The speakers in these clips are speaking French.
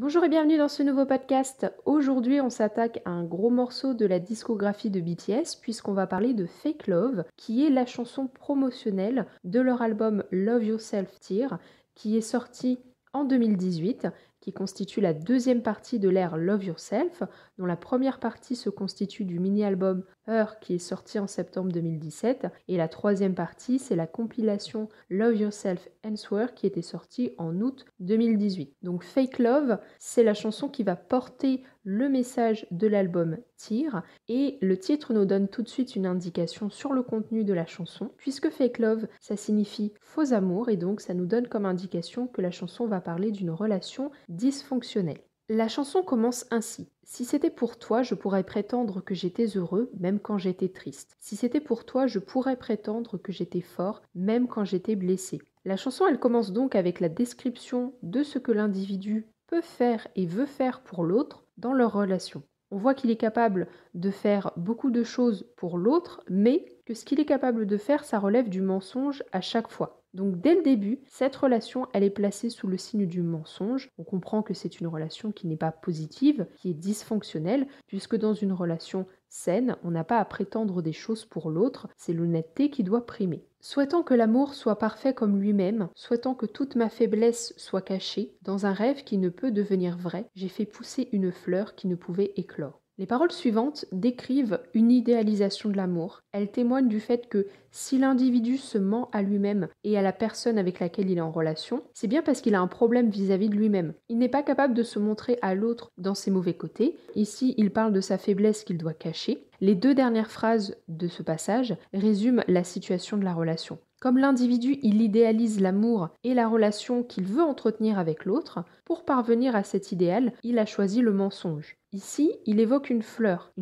Bonjour et bienvenue dans ce nouveau podcast. Aujourd'hui, on s'attaque à un gros morceau de la discographie de BTS puisqu'on va parler de Fake Love, qui est la chanson promotionnelle de leur album Love Yourself Tear, qui est sorti en 2018, qui constitue la deuxième partie de l'ère Love Yourself, dont la première partie se constitue du mini-album Her, qui est sorti en septembre 2017, et la troisième partie, c'est la compilation Love Yourself Answer, qui était sortie en août 2018. Donc Fake Love, c'est la chanson qui va porter le message de l'album Tear, et le titre nous donne tout de suite une indication sur le contenu de la chanson, puisque Fake Love, ça signifie faux amour, et donc ça nous donne comme indication que la chanson va parler d'une relation dysfonctionnelle. La chanson commence ainsi. Si c'était pour toi, je pourrais prétendre que j'étais heureux, même quand j'étais triste. Si c'était pour toi, je pourrais prétendre que j'étais fort, même quand j'étais blessé. La chanson, elle commence donc avec la description de ce que l'individu peut faire et veut faire pour l'autre dans leur relation. On voit qu'il est capable de faire beaucoup de choses pour l'autre, mais que ce qu'il est capable de faire, ça relève du mensonge à chaque fois. Donc dès le début, cette relation, elle est placée sous le signe du mensonge. On comprend que c'est une relation qui n'est pas positive, qui est dysfonctionnelle, puisque dans une relation saine, on n'a pas à prétendre des choses pour l'autre, c'est l'honnêteté qui doit primer. Souhaitant que l'amour soit parfait comme lui-même, souhaitant que toute ma faiblesse soit cachée, dans un rêve qui ne peut devenir vrai, j'ai fait pousser une fleur qui ne pouvait éclore. Les paroles suivantes décrivent une idéalisation de l'amour. Elles témoignent du fait que si l'individu se ment à lui-même et à la personne avec laquelle il est en relation, c'est bien parce qu'il a un problème vis-à-vis de lui-même. Il n'est pas capable de se montrer à l'autre dans ses mauvais côtés. Ici, il parle de sa faiblesse qu'il doit cacher. Les deux dernières phrases de ce passage résument la situation de la relation. Comme l'individu, il idéalise l'amour et la relation qu'il veut entretenir avec l'autre, pour parvenir à cet idéal, il a choisi le mensonge. Ici, il évoque une fleur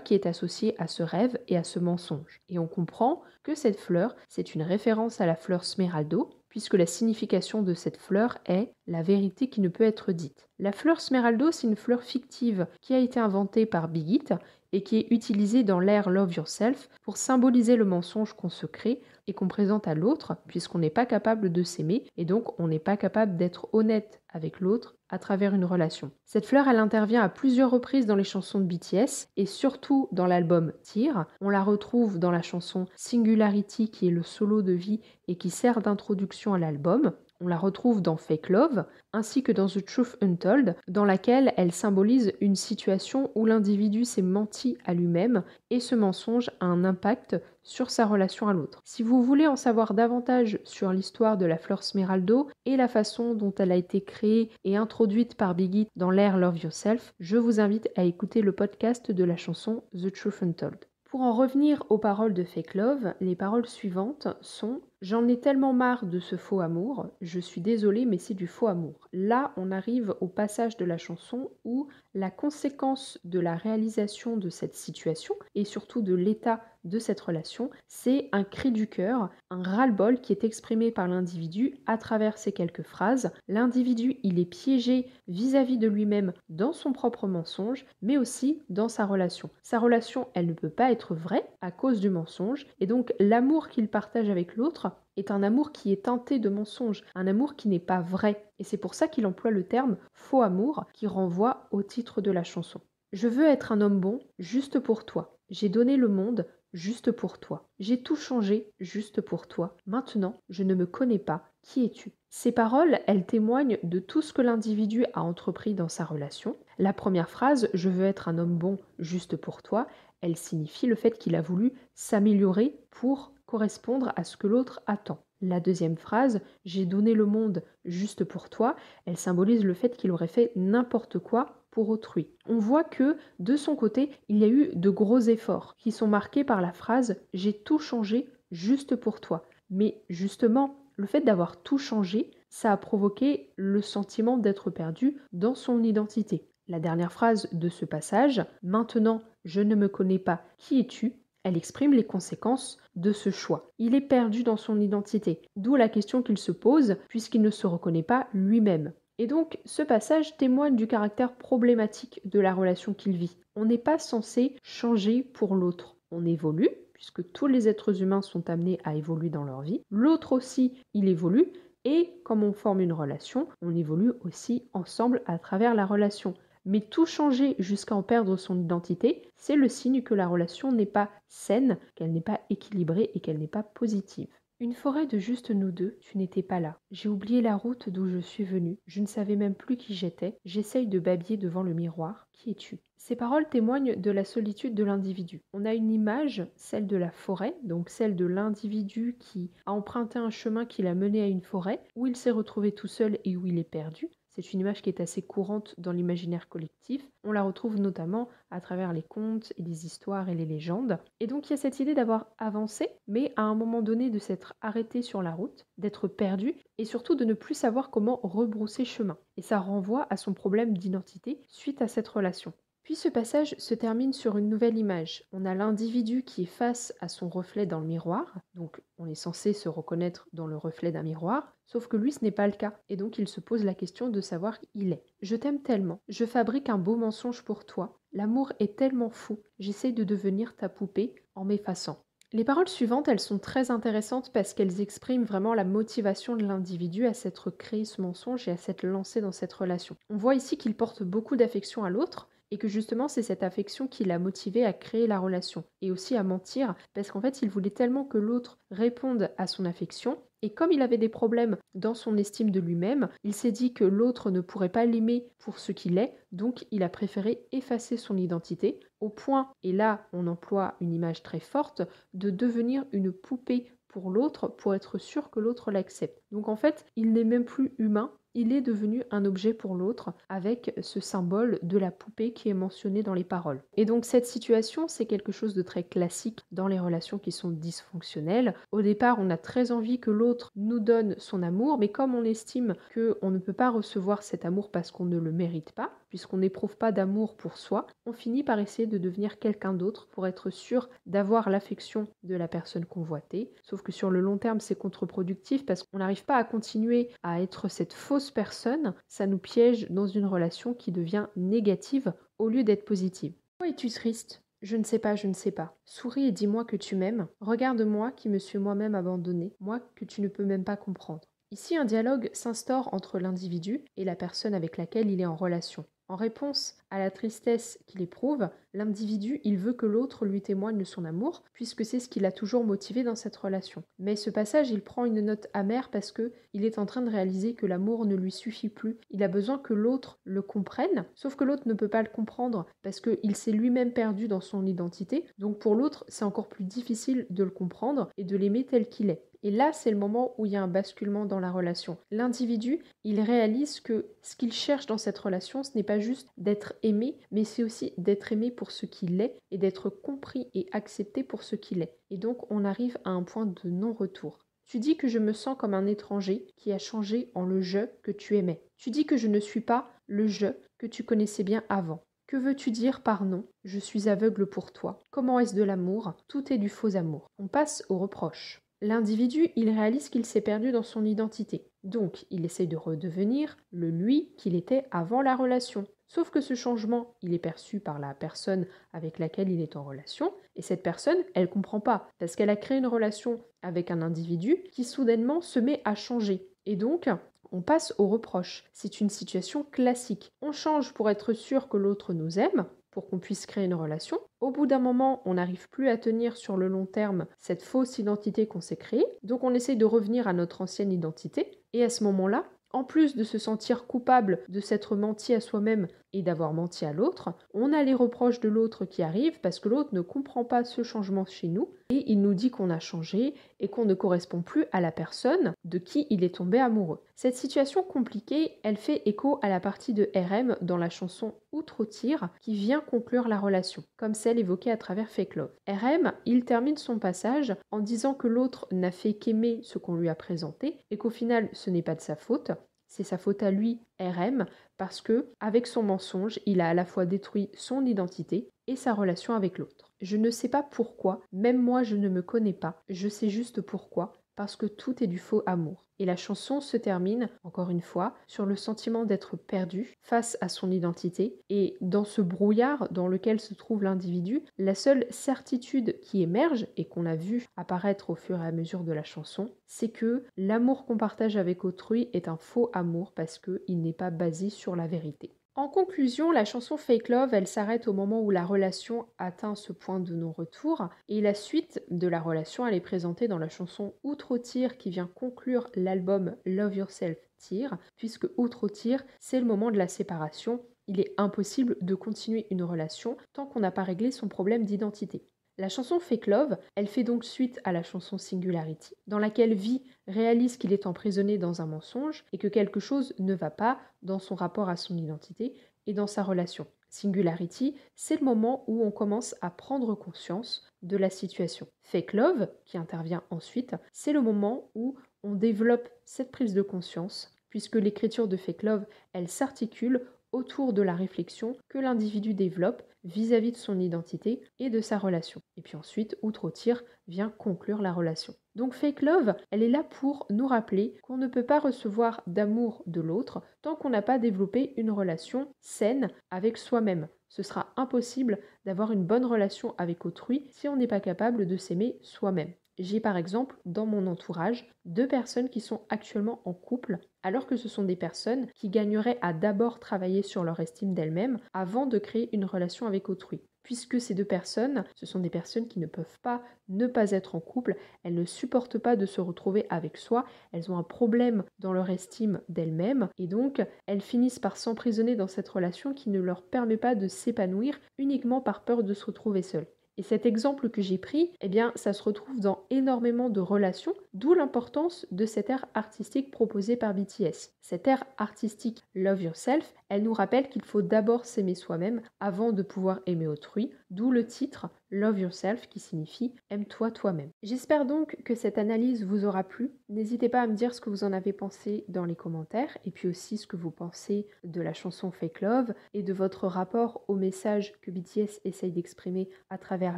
qui est associée à ce rêve et à ce mensonge. Et on comprend que cette fleur, c'est une référence à la fleur Smeraldo, puisque la signification de cette fleur est la vérité qui ne peut être dite. La fleur Smeraldo, c'est une fleur fictive qui a été inventée par Big Hit et qui est utilisée dans l'ère Love Yourself pour symboliser le mensonge qu'on se crée et qu'on présente à l'autre, puisqu'on n'est pas capable de s'aimer et donc on n'est pas capable d'être honnête avec l'autre à travers une relation. Cette fleur, elle intervient à plusieurs reprises dans les chansons de BTS et surtout dans l'album Tear. On la retrouve dans la chanson Singularity qui est le solo de vie et qui sert d'introduction à l'album. On la retrouve dans Fake Love, ainsi que dans The Truth Untold, dans laquelle elle symbolise une situation où l'individu s'est menti à lui-même et ce mensonge a un impact sur sa relation à l'autre. Si vous voulez en savoir davantage sur l'histoire de la fleur Smeraldo et la façon dont elle a été créée et introduite par Big Hit dans l'ère Love Yourself, je vous invite à écouter le podcast de la chanson The Truth Untold. Pour en revenir aux paroles de Fake Love, les paroles suivantes sont « J'en ai tellement marre de ce faux amour, je suis désolée mais c'est du faux amour ». Là, on arrive au passage de la chanson où la conséquence de la réalisation de cette situation et surtout de l'état de cette relation, c'est un cri du cœur, un ras-le-bol qui est exprimé par l'individu à travers ces quelques phrases. L'individu, il est piégé vis-à-vis de lui-même dans son propre mensonge, mais aussi dans sa relation. Sa relation, elle ne peut pas être vraie à cause du mensonge, et donc l'amour qu'il partage avec l'autre est un amour qui est teinté de mensonge, un amour qui n'est pas vrai. Et c'est pour ça qu'il emploie le terme faux amour qui renvoie au titre de la chanson. Je veux être un homme bon juste pour toi. J'ai donné le monde juste pour toi. J'ai tout changé juste pour toi. Maintenant, je ne me connais pas. Qui es-tu ? Ces paroles, elles témoignent de tout ce que l'individu a entrepris dans sa relation. La première phrase, je veux être un homme bon juste pour toi, elle signifie le fait qu'il a voulu s'améliorer pour correspondre à ce que l'autre attend. La deuxième phrase, j'ai donné le monde juste pour toi, elle symbolise le fait qu'il aurait fait n'importe quoi pour autrui. On voit que, de son côté, il y a eu de gros efforts qui sont marqués par la phrase « j'ai tout changé juste pour toi ». Mais justement, le fait d'avoir tout changé, ça a provoqué le sentiment d'être perdu dans son identité. La dernière phrase de ce passage, « Maintenant, je ne me connais pas, qui es-tu ?» Elle exprime les conséquences de ce choix. Il est perdu dans son identité, d'où la question qu'il se pose puisqu'il ne se reconnaît pas lui-même. Et donc, ce passage témoigne du caractère problématique de la relation qu'il vit. On n'est pas censé changer pour l'autre. On évolue, puisque tous les êtres humains sont amenés à évoluer dans leur vie. L'autre aussi, il évolue, Et comme on forme une relation, on évolue aussi ensemble à travers la relation. Mais tout changer jusqu'à en perdre son identité, c'est le signe que la relation n'est pas saine, qu'elle n'est pas équilibrée et qu'elle n'est pas positive. Une forêt de juste nous deux, tu n'étais pas là. J'ai oublié la route d'où je suis venue, je ne savais même plus qui j'étais, j'essaye de babiller devant le miroir. Qui es-tu? Ces paroles témoignent de la solitude de l'individu. On a une image, celle de la forêt, donc celle de l'individu qui a emprunté un chemin qui l'a mené à une forêt, où il s'est retrouvé tout seul et où il est perdu. C'est une image qui est assez courante dans l'imaginaire collectif. On la retrouve notamment à travers les contes et les histoires et les légendes. Et donc il y a cette idée d'avoir avancé, mais à un moment donné de s'être arrêté sur la route, d'être perdu et surtout de ne plus savoir comment rebrousser chemin. Et ça renvoie à son problème d'identité suite à cette relation. Puis ce passage se termine sur une nouvelle image. On a l'individu qui est face à son reflet dans le miroir, donc on est censé se reconnaître dans le reflet d'un miroir, sauf que lui ce n'est pas le cas, et donc il se pose la question de savoir qui il est. Je t'aime tellement, je fabrique un beau mensonge pour toi, l'amour est tellement fou, j'essaie de devenir ta poupée en m'effaçant. Les paroles suivantes, elles sont très intéressantes parce qu'elles expriment vraiment la motivation de l'individu à s'être créé ce mensonge et à s'être lancé dans cette relation. On voit ici qu'il porte beaucoup d'affection à l'autre, et que justement c'est cette affection qui l'a motivé à créer la relation et aussi à mentir parce qu'en fait il voulait tellement que l'autre réponde à son affection et comme il avait des problèmes dans son estime de lui-même, il s'est dit que l'autre ne pourrait pas l'aimer pour ce qu'il est, donc il a préféré effacer son identité au point, et là on emploie une image très forte, de devenir une poupée pour l'autre pour être sûr que l'autre l'accepte. Donc en fait, il n'est même plus humain, il est devenu un objet pour l'autre avec ce symbole de la poupée qui est mentionné dans les paroles. Et donc cette situation, c'est quelque chose de très classique dans les relations qui sont dysfonctionnelles. Au départ, on a très envie que l'autre nous donne son amour, mais comme on estime qu'on ne peut pas recevoir cet amour parce qu'on ne le mérite pas, puisqu'on n'éprouve pas d'amour pour soi, on finit par essayer de devenir quelqu'un d'autre pour être sûr d'avoir l'affection de la personne convoitée. Sauf que sur le long terme, c'est contre-productif parce qu'on n'arrive pas à continuer à être cette fausse personne. Ça nous piège dans une relation qui devient négative au lieu d'être positive. Pourquoi es-tu triste ? Je ne sais pas, je ne sais pas. Souris et dis-moi que tu m'aimes. Regarde-moi qui me suis moi-même abandonnée, moi que tu ne peux même pas comprendre. Ici, un dialogue s'instaure entre l'individu et la personne avec laquelle il est en relation. En réponse à la tristesse qu'il éprouve, l'individu, il veut que l'autre lui témoigne de son amour, puisque c'est ce qui l'a toujours motivé dans cette relation. Mais ce passage, il prend une note amère parce que il est en train de réaliser que l'amour ne lui suffit plus. Il a besoin que l'autre le comprenne, sauf que l'autre ne peut pas le comprendre parce qu'il s'est lui-même perdu dans son identité. Donc pour l'autre, c'est encore plus difficile de le comprendre et de l'aimer tel qu'il est. Et là, c'est le moment où il y a un basculement dans la relation. L'individu, il réalise que ce qu'il cherche dans cette relation, ce n'est pas juste d'être aimé, mais c'est aussi d'être aimé pour ce qu'il est et d'être compris et accepté pour ce qu'il est. Et donc, on arrive à un point de non-retour. Tu dis que je me sens comme un étranger qui a changé en le je que tu aimais. Tu dis que je ne suis pas le je que tu connaissais bien avant. Que veux-tu dire par non? Je suis aveugle pour toi. Comment est-ce de l'amour? Tout est du faux amour. On passe aux reproches. L'individu, il réalise qu'il s'est perdu dans son identité. Donc, il essaie de redevenir le lui qu'il était avant la relation. Sauf que ce changement, il est perçu par la personne avec laquelle il est en relation, et cette personne, elle comprend pas, parce qu'elle a créé une relation avec un individu qui soudainement se met à changer. Et donc, on passe aux reproches. C'est une situation classique. On change pour être sûr que l'autre nous aime, pour qu'on puisse créer une relation. Au bout d'un moment, on n'arrive plus à tenir sur le long terme cette fausse identité qu'on s'est créée, donc on essaye de revenir à notre ancienne identité, et à ce moment-là, en plus de se sentir coupable de s'être menti à soi-même et d'avoir menti à l'autre, on a les reproches de l'autre qui arrivent parce que l'autre ne comprend pas ce changement chez nous et il nous dit qu'on a changé et qu'on ne correspond plus à la personne de qui il est tombé amoureux. Cette situation compliquée, elle fait écho à la partie de RM dans la chanson Outre-Tire qui vient conclure la relation, comme celle évoquée à travers Fake Love. RM, il termine son passage en disant que l'autre n'a fait qu'aimer ce qu'on lui a présenté et qu'au final ce n'est pas de sa faute. C'est sa faute à lui, RM, parce que, avec son mensonge, il a à la fois détruit son identité et sa relation avec l'autre. Je ne sais pas pourquoi, même moi je ne me connais pas, je sais juste pourquoi. parce que tout est du faux amour. Et la chanson se termine, encore une fois, sur le sentiment d'être perdu face à son identité. Et dans ce brouillard dans lequel se trouve l'individu, la seule certitude qui émerge et qu'on a vu apparaître au fur et à mesure de la chanson, c'est que l'amour qu'on partage avec autrui est un faux amour parce qu'il n'est pas basé sur la vérité. En conclusion, la chanson Fake Love, elle s'arrête au moment où la relation atteint ce point de non-retour et la suite de la relation, elle est présentée dans la chanson Outro Tir qui vient conclure l'album Love Yourself Tir, puisque Outro Tir, c'est le moment de la séparation. Il est impossible de continuer une relation tant qu'on n'a pas réglé son problème d'identité. La chanson Fake Love, elle fait donc suite à la chanson Singularity, dans laquelle Vi réalise qu'il est emprisonné dans un mensonge et que quelque chose ne va pas dans son rapport à son identité et dans sa relation. Singularity, c'est le moment où on commence à prendre conscience de la situation. Fake Love, qui intervient ensuite, c'est le moment où on développe cette prise de conscience, puisque l'écriture de Fake Love, elle s'articule autour de la réflexion que l'individu développe vis-à-vis de son identité et de sa relation. Et puis ensuite, Outro Tir vient conclure la relation. Donc Fake Love, elle est là pour nous rappeler qu'on ne peut pas recevoir d'amour de l'autre tant qu'on n'a pas développé une relation saine avec soi-même. Ce sera impossible d'avoir une bonne relation avec autrui si on n'est pas capable de s'aimer soi-même. J'ai par exemple dans mon entourage 2 personnes qui sont actuellement en couple, alors que ce sont des personnes qui gagneraient à d'abord travailler sur leur estime d'elles-mêmes avant de créer une relation avec autrui. Puisque ces 2 personnes, ce sont des personnes qui ne peuvent pas ne pas être en couple, elles ne supportent pas de se retrouver avec soi, elles ont un problème dans leur estime d'elles-mêmes et donc elles finissent par s'emprisonner dans cette relation qui ne leur permet pas de s'épanouir uniquement par peur de se retrouver seules. Et cet exemple que j'ai pris, eh bien, ça se retrouve dans énormément de relations, d'où l'importance de cette ère artistique proposée par BTS. Cette ère artistique Love Yourself, elle nous rappelle qu'il faut d'abord s'aimer soi-même avant de pouvoir aimer autrui, d'où le titre Love Yourself qui signifie aime-toi toi-même. J'espère donc que cette analyse vous aura plu. N'hésitez pas à me dire ce que vous en avez pensé dans les commentaires et puis aussi ce que vous pensez de la chanson Fake Love et de votre rapport au message que BTS essaye d'exprimer à travers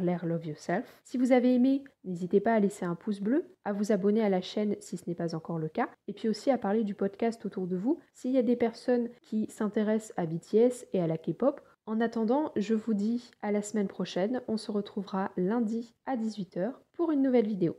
l'ère Love Yourself. Si vous avez aimé, n'hésitez pas à laisser un pouce bleu, à vous abonner à la chaîne si ce n'est pas encore le cas, et puis aussi à parler du podcast autour de vous s'il y a des personnes qui s'intéressent à BTS et à la K-pop. En attendant, je vous dis à la semaine prochaine, on se retrouvera lundi à 18 h pour une nouvelle vidéo.